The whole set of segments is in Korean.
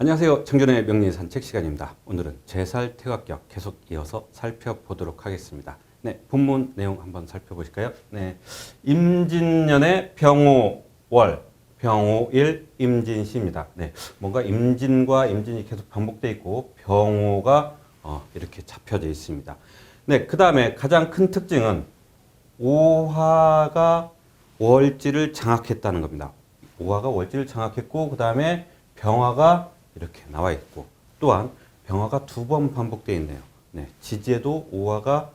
안녕하세요. 정준의 명리산책 시간입니다. 오늘은 제살퇴각격 계속 이어서 살펴보도록 하겠습니다. 네, 본문 내용 한번 살펴보실까요? 네, 임진년의 병오월, 병오일, 임진시입니다. 네, 뭔가 임진과 임진이 계속 반복되어 있고 병오가 이렇게 잡혀져 있습니다. 네, 그 다음에 가장 큰 특징은 오화가 월지를 장악했다는 겁니다. 오화가 월지를 장악했고 그 다음에 병화가 이렇게 나와 있고 또한 병화가 두 번 반복되어 있네요. 네, 지지에도 오화가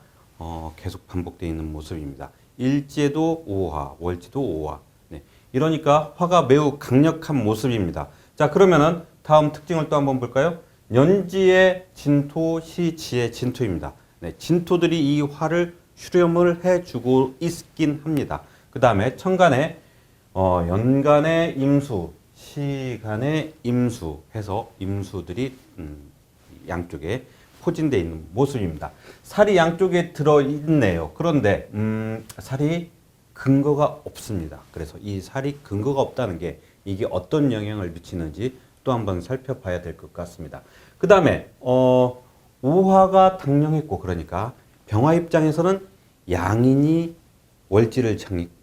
계속 반복되어 있는 모습입니다. 일지에도 오화, 월지도 오화. 네, 이러니까 화가 매우 강력한 모습입니다. 자, 그러면은 다음 특징을 또 한번 볼까요? 년지의 진토, 시지의 진토입니다. 네, 진토들이 이 화를 수렴을 해주고 있긴 합니다. 그 다음에 천간에 연간의 임수, 시간의 임수 해서 임수들이 양쪽에 포진되어 있는 모습입니다. 살이 양쪽에 들어있네요. 그런데 살이 근거가 없습니다. 그래서 이 살이 근거가 없다는 게 이게 어떤 영향을 미치는지 또 한번 살펴봐야 될 것 같습니다. 그 다음에 오화가 당령했고 그러니까 병화 입장에서는 양인이 월지를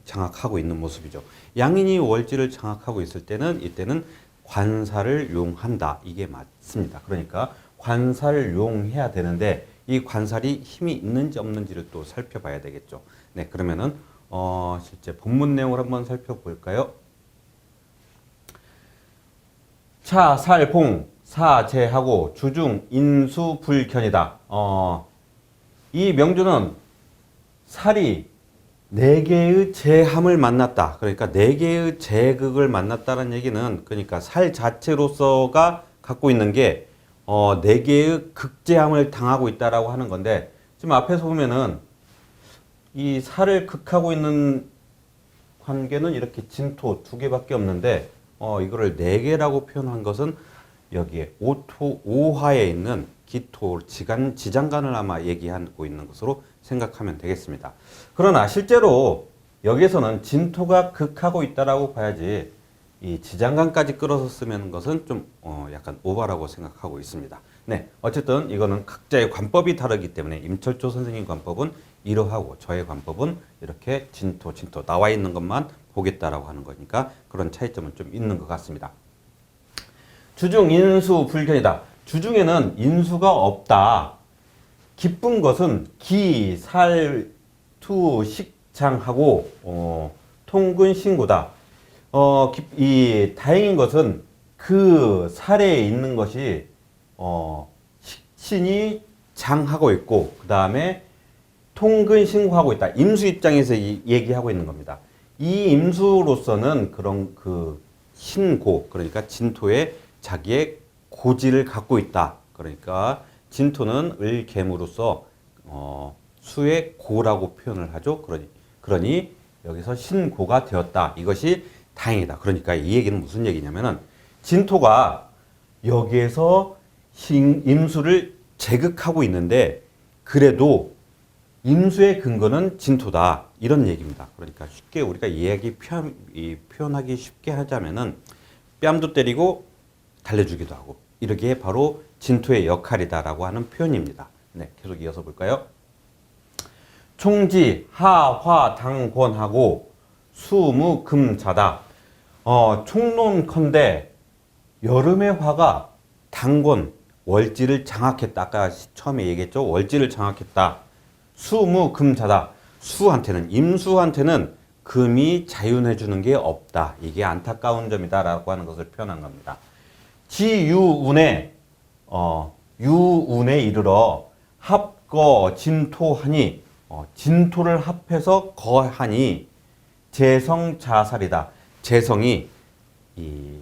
장악하고 있는 모습이죠. 양인이 월지를 장악하고 있을 때는 이때는 관살을 용한다. 이게 맞습니다. 그러니까 관살을 용해야 되는데 이 관살이 힘이 있는지 없는지를 또 살펴봐야 되겠죠. 네, 그러면은 실제 본문 내용을 한번 살펴볼까요? 차, 살, 봉, 사, 제하고 주중, 인수, 불견이다. 이 명주는 살이 네 개의 제함을 만났다. 그러니까 네 개의 제극을 만났다는 얘기는 그러니까 살 자체로서가 갖고 있는 게 네 개의 극제함을 당하고 있다라고 하는 건데 지금 앞에서 보면은 이 살을 극하고 있는 관계는 이렇게 진토 두 개밖에 없는데 이거를 네 개라고 표현한 것은 여기에 오화에 있는 기토, 지장간을 아마 얘기하고 있는 것으로 생각하면 되겠습니다. 그러나 실제로 여기에서는 진토가 극하고 있다라고 봐야지 이 지장간까지 끌어서 쓰면 것은 좀 약간 오바라고 생각하고 있습니다. 네, 어쨌든 이거는 각자의 관법이 다르기 때문에 임철조 선생님 관법은 이러하고 저의 관법은 이렇게 진토 나와 있는 것만 보겠다라고 하는 거니까 그런 차이점은 좀 있는 것 같습니다. 주중 인수 불견이다. 주중에는 인수가 없다. 기쁜 것은 기, 살, 투, 식장하고 통근 신고다. 이 다행인 것은 그 살에 있는 것이 식신이 장하고 있고 그 다음에 통근 신고하고 있다. 임수 입장에서 얘기하고 있는 겁니다. 이 임수로서는 그런 그 신고 그러니까 진토에 자기의 고지를 갖고 있다. 그러니까 진토는 을개무로서 수의 고라고 표현을 하죠. 그러니 여기서 신고가 되었다. 이것이 다행이다. 그러니까 이 얘기는 무슨 얘기냐면은 진토가 여기에서 임수를 제극하고 있는데 그래도 임수의 근거는 진토다. 이런 얘기입니다. 그러니까 쉽게 우리가 표현하기 쉽게 하자면은 뺨도 때리고 달래주기도 하고 이렇게 바로 진토의 역할이다라고 하는 표현입니다. 네, 계속 이어서 볼까요? 총지, 하, 화, 당, 권하고 수무, 금, 자다. 총론컨대 여름의 화가 당권, 월지를 장악했다. 아까 처음에 얘기했죠. 월지를 장악했다. 수무, 금, 자다. 수한테는 임수한테는 금이 자윤해주는 게 없다. 이게 안타까운 점이다라고 하는 것을 표현한 겁니다. 지유운에 유운에 이르러 합거 진토하니 진토를 합해서 거하니 재성자살이다. 재성이 이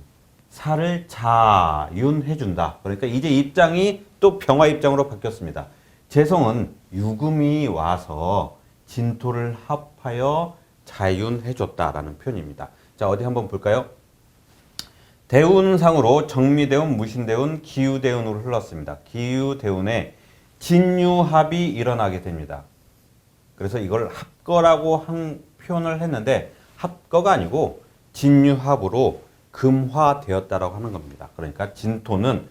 살을 자윤해준다. 그러니까 이제 입장이 또 병화 입장으로 바뀌었습니다. 재성은 유금이 와서 진토를 합하여 자윤해줬다라는 표현입니다. 자, 어디 한번 볼까요? 대운상으로 정미대운, 무신대운, 기유대운으로 흘렀습니다. 기유대운에 진유합이 일어나게 됩니다. 그래서 이걸 합거라고 표현을 했는데 합거가 아니고 진유합으로 금화되었다라고 하는 겁니다. 그러니까 진토는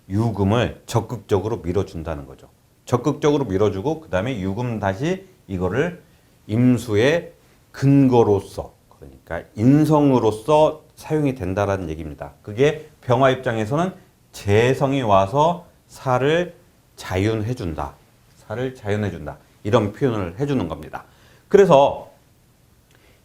유금을 적극적으로 밀어준다는 거죠. 적극적으로 밀어주고 그 다음에 유금 다시 이거를 임수의 근거로서 그러니까 인성으로서 사용이 된다라는 얘기입니다. 그게 병화 입장에서는 재성이 와서 살을 자윤해준다. 살을 자윤해준다. 이런 표현을 해주는 겁니다. 그래서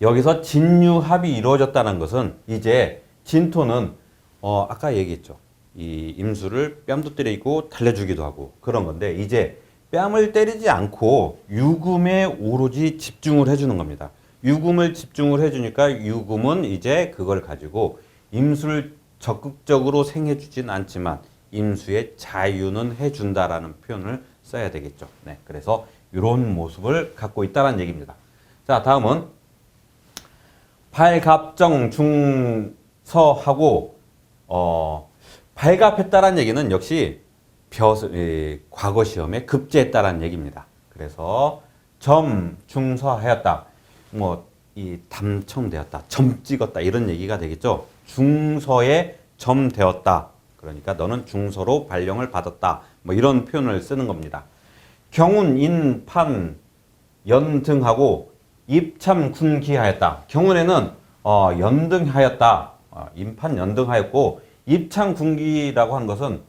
여기서 진유합이 이루어졌다는 것은 이제 진토는 아까 얘기했죠. 이 임수를 뺨도 때리고 달래주기도 하고 그런 건데 이제 뺨을 때리지 않고 유금에 오로지 집중을 해주는 겁니다. 유금을 집중을 해주니까 유금은 이제 그걸 가지고 임수를 적극적으로 생해주진 않지만 임수의 자유는 해준다라는 표현을 써야 되겠죠. 네, 그래서 이런 모습을 갖고 있다는 얘기입니다. 자, 다음은 발갑정 중서하고 발갑했다라는 얘기는 역시 과거 시험에 급제했다라는 얘기입니다. 그래서 중서하였다. 이 담청되었다. 점 찍었다. 이런 얘기가 되겠죠. 중서에 점되었다. 그러니까 너는 중서로 발령을 받았다. 이런 표현을 쓰는 겁니다. 경운, 인, 판, 연등하고 입참군기하였다. 경운에는 연등하였다. 인판 연등하였고 입참군기라고 한 것은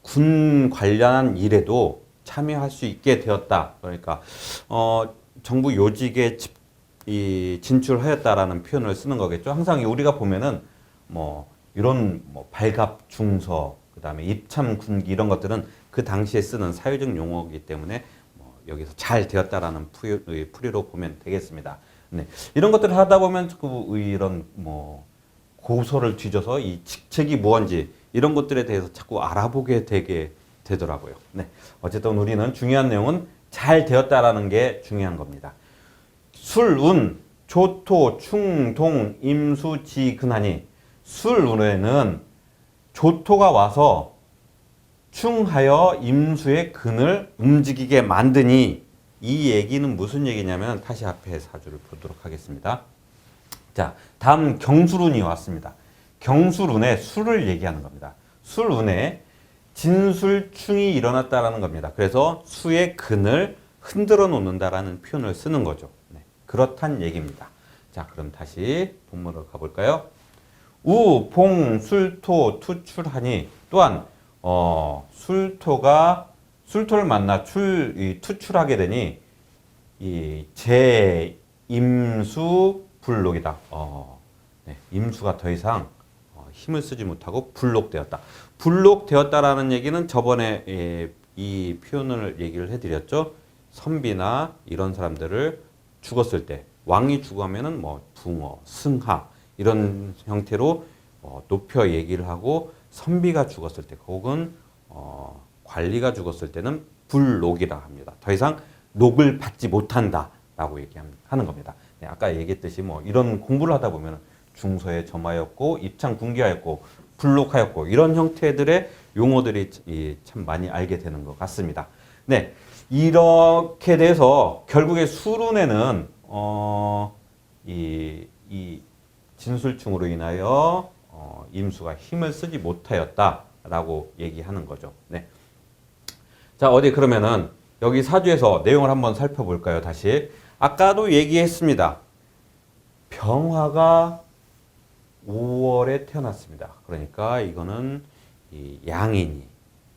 군 관련한 일에도 참여할 수 있게 되었다. 그러니까 정부 요직에 진출하였다라는 표현을 쓰는 거겠죠. 항상 우리가 보면은 이런 발갑 중서 그다음에 입참 군기 이런 것들은 그 당시에 쓰는 사회적 용어이기 때문에 여기서 잘 되었다라는 풀이로 보면 되겠습니다. 네. 이런 것들을 하다 보면 이런 고소를 뒤져서 이 직책이 무언지 이런 것들에 대해서 자꾸 알아보게 되게 되더라고요. 네. 어쨌든 우리는 중요한 내용은 잘 되었다라는 게 중요한 겁니다. 술운, 조토, 충, 동, 임수, 지, 근하니 술운에는 조토가 와서 충하여 임수의 근을 움직이게 만드니 이 얘기는 무슨 얘기냐면 다시 앞에 사주를 보도록 하겠습니다. 자, 다음 경술운이 왔습니다. 경술운에 술을 얘기하는 겁니다. 술운에 진술충이 일어났다라는 겁니다. 그래서 수의 근을 흔들어 놓는다라는 표현을 쓰는 거죠. 네, 그렇단 얘기입니다. 자, 그럼 다시 본문으로 가볼까요? 우, 봉, 술토, 투출하니 또한 술토를 만나 투출하게 되니 이 임수 불록이다. 네, 임수가 더 이상 힘을 쓰지 못하고 불록되었다. 불록되었다라는 얘기는 저번에 이 표현을 얘기를 해드렸죠. 선비나 이런 사람들을 죽었을 때 왕이 죽으면은 붕어, 승하 이런 형태로 높여 얘기를 하고 선비가 죽었을 때 혹은 관리가 죽었을 때는 불록이라 합니다. 더 이상 녹을 받지 못한다라고 얘기하는 겁니다. 네, 아까 얘기했듯이 이런 공부를 하다 보면 중서에 점하였고 입창 군기하였고 불록하였고 이런 형태들의 용어들이 참 많이 알게 되는 것 같습니다. 네, 이렇게 돼서 결국에 술운에는 이 진술충으로 인하여 임수가 힘을 쓰지 못하였다라고 얘기하는 거죠. 네. 자, 그러면은 여기 사주에서 내용을 한번 살펴볼까요? 다시. 아까도 얘기했습니다. 병화가 5월에 태어났습니다. 그러니까 이거는 이 양인이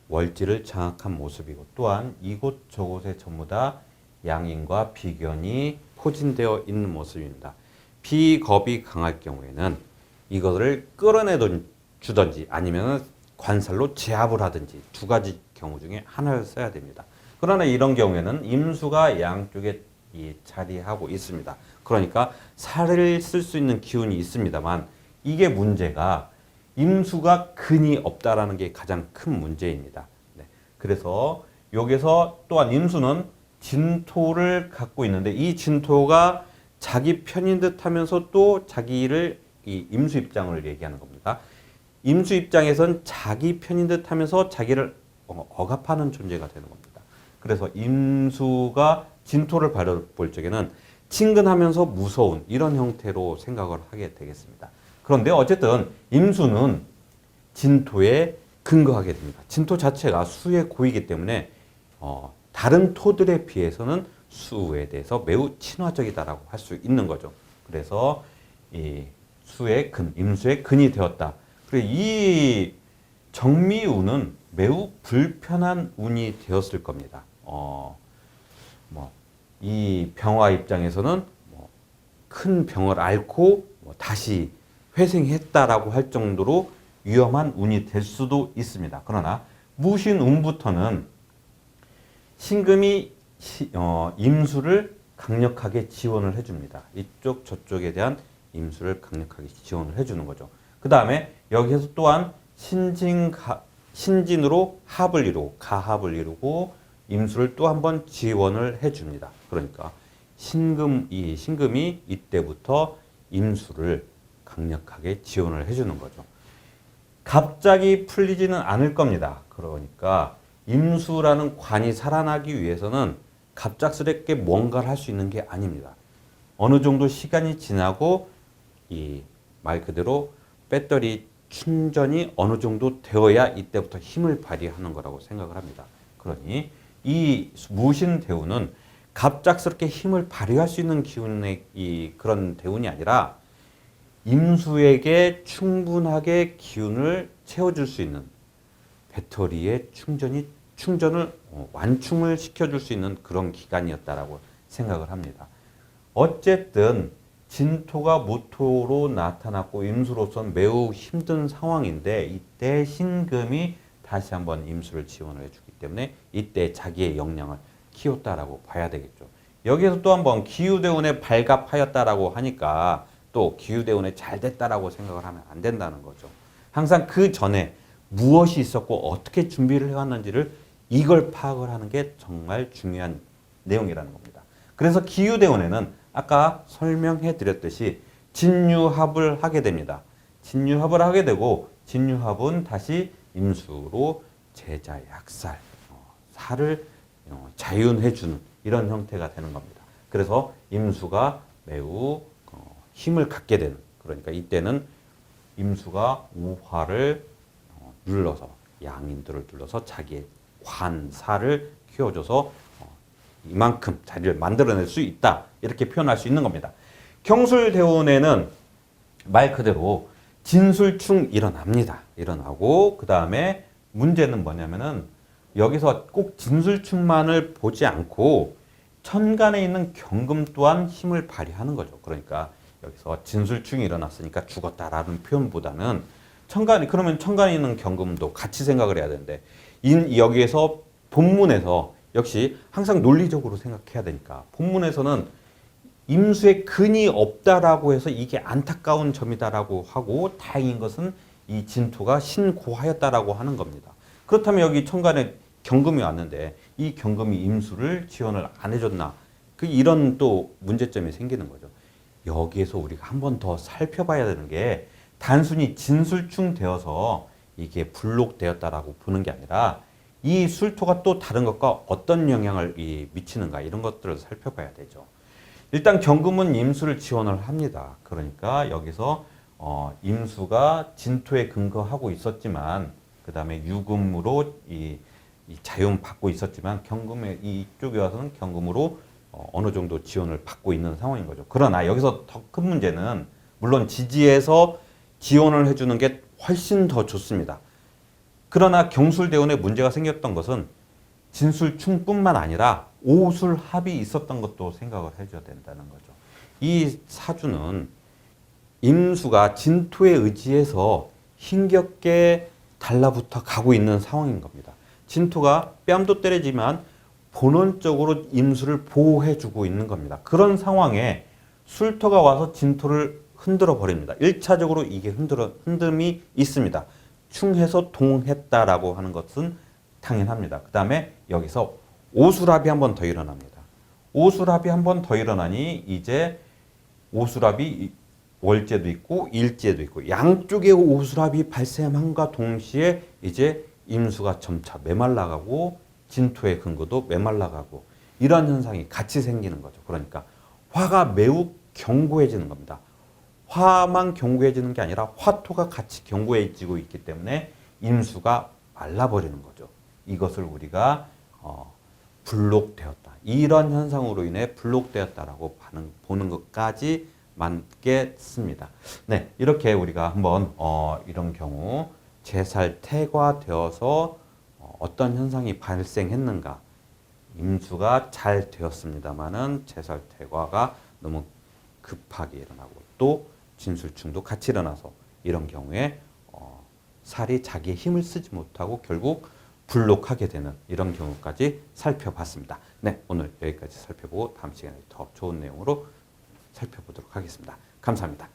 월지를 장악한 모습이고 또한 이곳 저곳에 전부 다 양인과 비견이 포진되어 있는 모습입니다. 비겁이 강할 경우에는 이거를 끌어내 주든지 아니면 관살로 제압을 하든지 두 가지 경우 중에 하나를 써야 됩니다. 그러나 이런 경우에는 임수가 양쪽에 자리하고 있습니다. 그러니까 살을 쓸 수 있는 기운이 있습니다만 이게 문제가 임수가 근이 없다라는 게 가장 큰 문제입니다. 네. 그래서 여기서 또한 임수는 진토를 갖고 있는데 이 진토가 자기 편인 듯 하면서 또 자기를 이 임수 입장을 얘기하는 겁니다. 임수 입장에선 자기 편인 듯 하면서 자기를 억압하는 존재가 되는 겁니다. 그래서 임수가 진토를 바라볼 적에는 친근하면서 무서운 이런 형태로 생각을 하게 되겠습니다. 그런데 어쨌든 임수는 진토에 근거하게 됩니다. 진토 자체가 수에 고이기 때문에 다른 토들에 비해서는 수에 대해서 매우 친화적이다라고 할 수 있는 거죠. 그래서 이 수의 근, 임수의 근이 되었다. 그리고 이 정미운은 매우 불편한 운이 되었을 겁니다. 이 병화 입장에서는 큰 병을 앓고 다시 회생했다라고 할 정도로 위험한 운이 될 수도 있습니다. 그러나 무신운부터는 신금이 임수를 강력하게 지원을 해줍니다. 이쪽 저쪽에 대한 임수를 강력하게 지원을 해주는 거죠. 그 다음에 여기에서 또한 신진으로 합을 이루고 가합을 이루고 임수를 또 한 번 지원을 해줍니다. 그러니까 신금이 이때부터 임수를 강력하게 지원을 해주는 거죠. 갑자기 풀리지는 않을 겁니다. 그러니까 임수라는 관이 살아나기 위해서는 갑작스럽게 뭔가를 할 수 있는 게 아닙니다. 어느 정도 시간이 지나고 이 말 그대로 배터리 충전이 어느 정도 되어야 이때부터 힘을 발휘하는 거라고 생각을 합니다. 그러니 이 무신대운은 갑작스럽게 힘을 발휘할 수 있는 기운의 그런 대운이 아니라 임수에게 충분하게 기운을 채워줄 수 있는 배터리의 충전을 완충을 시켜줄 수 있는 그런 기간이었다라고 생각을 합니다. 어쨌든 진토가 무토로 나타났고 임수로서는 매우 힘든 상황인데 이때 신금이 다시 한번 임수를 지원을 해주기 때문에 이때 자기의 역량을 키웠다라고 봐야 되겠죠. 여기에서 또 한번 기후대운에 발갑하였다라고 하니까 또 기후대운에 잘 됐다라고 생각을 하면 안 된다는 거죠. 항상 그 전에 무엇이 있었고 어떻게 준비를 해왔는지를 이걸 파악을 하는 게 정말 중요한 내용이라는 겁니다. 그래서 기후대운에는 아까 설명해 드렸듯이 진유합을 하게 됩니다. 진유합을 하게 되고 진유합은 다시 임수로 제자 약살, 살을 자윤해주는 이런 형태가 되는 겁니다. 그래서 임수가 매우 힘을 갖게 되는, 그러니까 이때는 임수가 우화를 눌러서 양인들을 눌러서 자기의 관사를 키워줘서 이만큼 자리를 만들어낼 수 있다 이렇게 표현할 수 있는 겁니다. 경술대운에는 말 그대로 진술충 일어나고 그 다음에 문제는 뭐냐면은 여기서 꼭 진술충만을 보지 않고 천간에 있는 경금 또한 힘을 발휘하는 거죠. 그러니까 여기서 진술충이 일어났으니까 죽었다라는 표현보다는 그러면 천간에 있는 경금도 같이 생각을 해야 되는데 여기에서 본문에서 역시 항상 논리적으로 생각해야 되니까 본문에서는 임수의 근이 없다라고 해서 이게 안타까운 점이다라고 하고 다행인 것은 이 진토가 신고하였다라고 하는 겁니다. 그렇다면 여기 천간에 경금이 왔는데 이 경금이 임수를 지원을 안 해줬나? 이런 또 문제점이 생기는 거죠. 여기에서 우리가 한 번 더 살펴봐야 되는 게 단순히 진술충 되어서 이게 불록되었다라고 보는 게 아니라 이 술토가 또 다른 것과 어떤 영향을 미치는가 이런 것들을 살펴봐야 되죠. 일단 경금은 임수를 지원을 합니다. 그러니까 여기서 임수가 진토에 근거하고 있었지만 그 다음에 유금으로 이 자윤 받고 있었지만 경금에 이쪽에 와서는 경금으로 어느 정도 지원을 받고 있는 상황인 거죠. 그러나 여기서 더 큰 문제는 물론 지지에서 지원을 해주는 게 훨씬 더 좋습니다. 그러나 경술대운에 문제가 생겼던 것은 진술충뿐만 아니라 오술합이 있었던 것도 생각을 해줘야 된다는 거죠. 이 사주는 임수가 진토에 의지해서 힘겹게 달라붙어 가고 있는 상황인 겁니다. 진토가 뺨도 때리지만 본원적으로 임수를 보호해주고 있는 겁니다. 그런 상황에 술토가 와서 진토를 흔들어 버립니다. 1차적으로 이게 흔듦이 있습니다. 충해서 동했다라고 하는 것은 당연합니다. 그 다음에 여기서 오수랍이 한 번 더 일어납니다. 오수랍이 한 번 더 일어나니 이제 오수랍이 월제도 있고 일제도 있고 양쪽에 오수랍이 발생함과 동시에 이제 임수가 점차 메말라가고 진토의 근거도 메말라가고 이런 현상이 같이 생기는 거죠. 그러니까 화가 매우 견고해지는 겁니다. 화만 견고해지는 게 아니라 화토가 같이 견고해지고 있기 때문에 임수가 말라버리는 거죠. 이것을 우리가 불록되었다. 이런 현상으로 인해 불록되었다라고 보는 것까지 맞겠습니다. 네, 이렇게 우리가 한번 이런 경우 제살태과되어서 어떤 현상이 발생했는가. 임수가 잘 되었습니다만은 제살태과가 너무 급하게 일어나고 또 진술충도 같이 일어나서 이런 경우에 살이 자기의 힘을 쓰지 못하고 결국 불록하게 되는 이런 경우까지 살펴봤습니다. 네, 오늘 여기까지 살펴보고 다음 시간에 더 좋은 내용으로 살펴보도록 하겠습니다. 감사합니다.